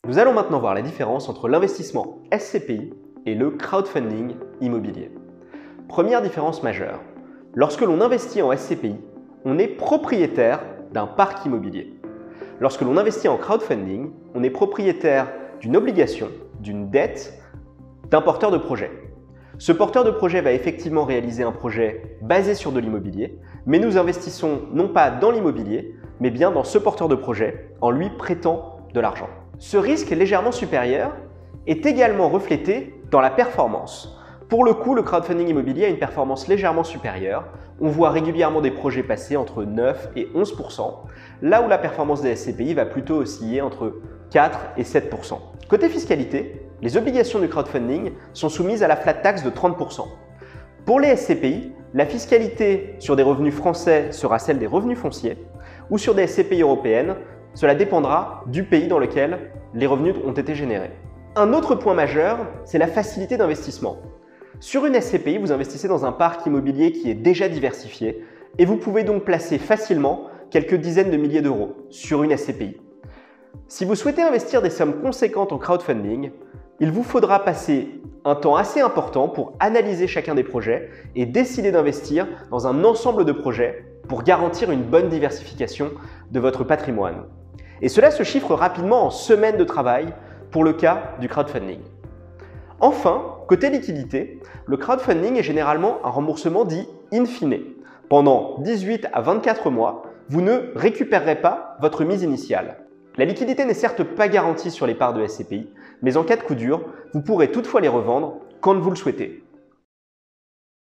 Nous allons maintenant voir la différence entre l'investissement SCPI et le crowdfunding immobilier. Première différence majeure, lorsque l'on investit en SCPI, on est propriétaire d'un parc immobilier. Lorsque l'on investit en crowdfunding, on est propriétaire d'une obligation, d'une dette, d'un porteur de projet. Ce porteur de projet va effectivement réaliser un projet basé sur de l'immobilier, mais nous investissons non pas dans l'immobilier, mais bien dans ce porteur de projet en lui prêtant de l'argent. Ce risque légèrement supérieur est également reflété dans la performance. Pour le coup, le crowdfunding immobilier a une performance légèrement supérieure. On voit régulièrement des projets passer entre 9 et 11%, là où la performance des SCPI va plutôt osciller entre 4 et 7%. Côté fiscalité, les obligations du crowdfunding sont soumises à la flat tax de 30%. Pour les SCPI, la fiscalité sur des revenus français sera celle des revenus fonciers, ou sur des SCPI européennes, cela dépendra du pays dans lequel les revenus ont été générés. Un autre point majeur, c'est la facilité d'investissement. Sur une SCPI, vous investissez dans un parc immobilier qui est déjà diversifié et vous pouvez donc placer facilement quelques dizaines de milliers d'euros sur une SCPI. Si vous souhaitez investir des sommes conséquentes en crowdfunding, il vous faudra passer un temps assez important pour analyser chacun des projets et décider d'investir dans un ensemble de projets pour garantir une bonne diversification de votre patrimoine. Et cela se chiffre rapidement en semaines de travail pour le cas du crowdfunding. Enfin, côté liquidité, le crowdfunding est généralement un remboursement dit in fine. Pendant 18 à 24 mois, vous ne récupérerez pas votre mise initiale. La liquidité n'est certes pas garantie sur les parts de SCPI, mais en cas de coup dur, vous pourrez toutefois les revendre quand vous le souhaitez.